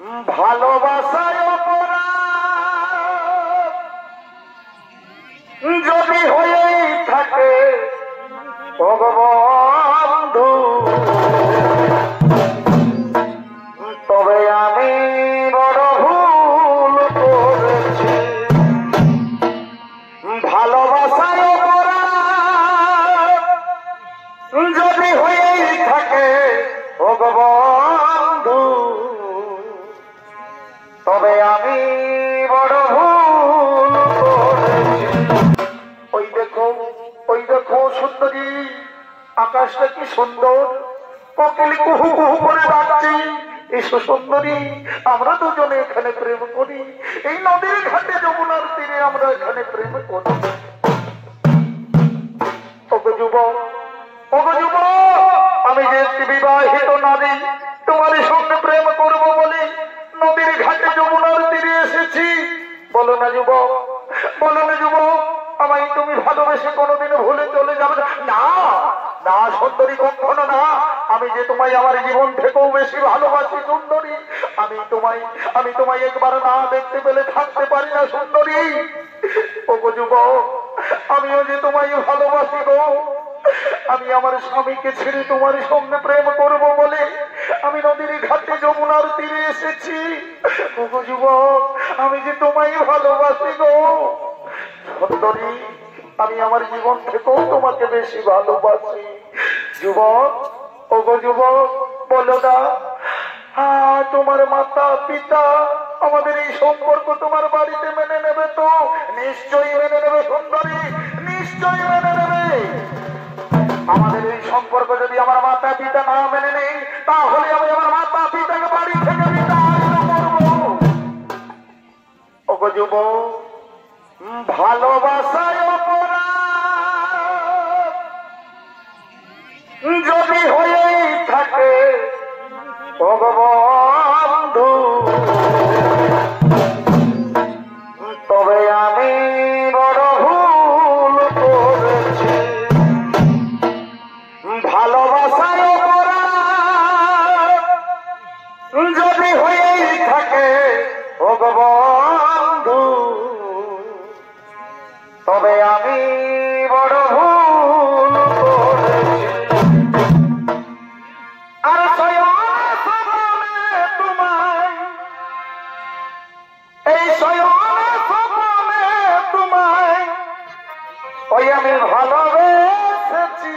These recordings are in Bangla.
ভালোবাসায় অপরাধ যদি হয়েই থাকে ভগবন্ধু, তবে আমি বড় ভুল করেছি। ভালোবাসায় অপরাধ যদি হয়েই থাকে ভগবন্ধু, তবে আমি বড় ভুল করেছি। ওই দেখো সুন্দরী, আকাশটা কি সুন্দর, কোকিল কুহু কুহু করে ডাকছে। এসো সুন্দরী, আমরা দুজনে এখানে প্রেম করি। এই নদীর ঘাটে যমুনার তীরে আমরা এখানে প্রেম করি। ওগো যুবক, আমি যে একটি বিবাহিত নারী, তোমার সঙ্গে প্রেম করবো বলে নদীর ঘাটে যমুনার তীরে এসেছি। বলো না যুবক, আমায় তুমি ভালোবেসে কোনোদিনও ভুলে চলে যাবে না? না সুন্দরী, কখনো না। আমি যে তোমায় আমার জীবন থেকেও বেশি ভালোবাসি সুন্দরী। আমি তোমায় একবার না দেখতে পেলে থাকতে পারি না সুন্দরী। ওগো যুবক, আমিও যে তোমায় ভালোবাসি গো। আমি আমার স্বামীকে ছেড়ে তোমার সঙ্গে প্রেম করব বলে আমি নদীর ঘাটে যমুনার তীরে এসেছি। ওগো যুবক, আমি যে তোমায় ভালোবাসি গো সুন্দরী। আমি আমার জীবন থেকেও তোমাকে বেশি ভালোবাসি যুবক। ওগো যুবক, বলো না তোমার মাতা পিতা আমাদের এই সম্পর্ক তোমার বাড়িতে মেনে নেবে তো? নিশ্চয়ই মেনে নেবে সুন্দরী, নিশ্চয়ই মেনে নেবে। আমাদের এই সম্পর্ক যদি আমার মাতা পিতা না মেনে নেই, তাহলে আমি আমার মাতা পিতাকে বাড়ি থেকে বিতাড়িত করব। ওগো যুবক, ভালোবাসায় অপরাধ যদি হয়েই থাকে ভগবন্ধু, তবে আমি বড় ভুল করেছি। ভালোবাসায় অপরাধ যদি হয়েই থাকে ভগবন্ধু, তবে আমি বড় ভুল করেছি। আর এই স্বয়নে তোমায় ওই আমি ভালোবেসেছি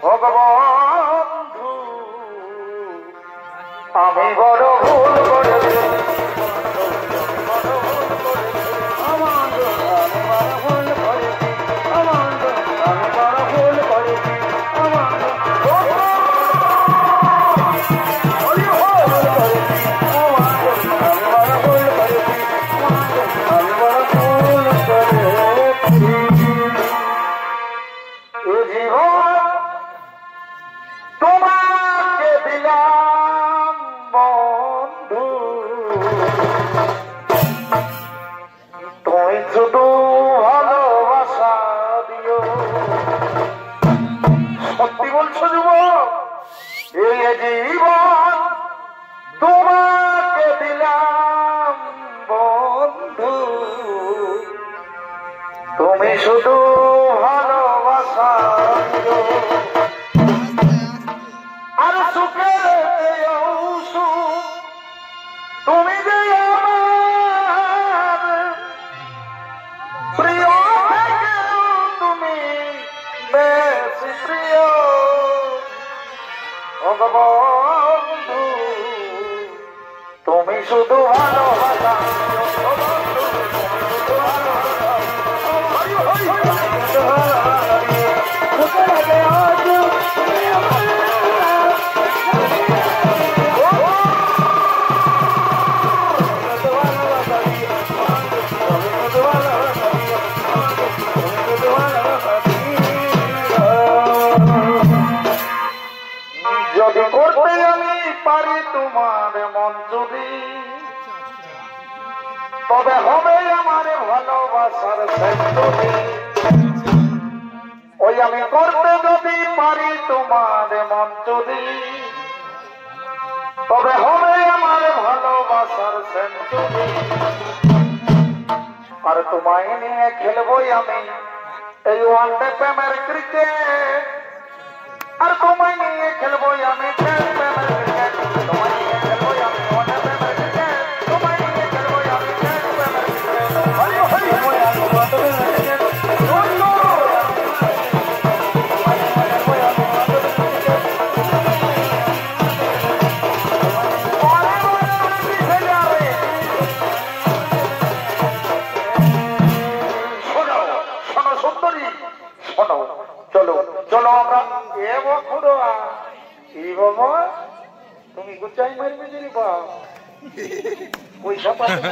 ভগবন্ধু, আমি বড় ভুল করেছি। তোমাকে দিলাম বন্ধু, তুমি শুধু ভালোবাসা দিও। সত্যি বলছো যুবক? এই জীবন তোমাকে দিলাম বন্ধু, তুমি শুধু ভালোবাসা দিও। আর সুখের তুমি যে আমার প্রিয় থেকেও তুমি বেশি প্রিয় ভগবন্ধু, তুমি শুধু ভালোবাসা। যদি করতে আমি পারি তোমার মন চুরি, তবে হবে আমার ভালোবাসার সেঞ্চুরি। ওই আমি করতে যদি পারি তোমার মন চুরি, তবে হবে আমার সেঞ্চুরি। আর তোমায় নিয়ে খেলবই আমি এই ওয়ানডে প্রেমের ক্রিকেট। আর তোমায় নিয়ে খেলবই আমি টেস্ট প্রেমের ক্রিকেট। তোমায় নিয়ে খেলবই আমি ওয়ানডে প্রেমের ক্রিকেট। তোমায় নিয়ে খেলবই আমি টেস্ট প্রেমের ক্রিকেট। হরি হরি হরি আমি ওয়ানডে প্রেমের ক্রিকেট। চলো চলো আমরা এ বকুড়া কি বাবা তুমি গুচাই মারবে যদি বা পয়সা পাচ্ছ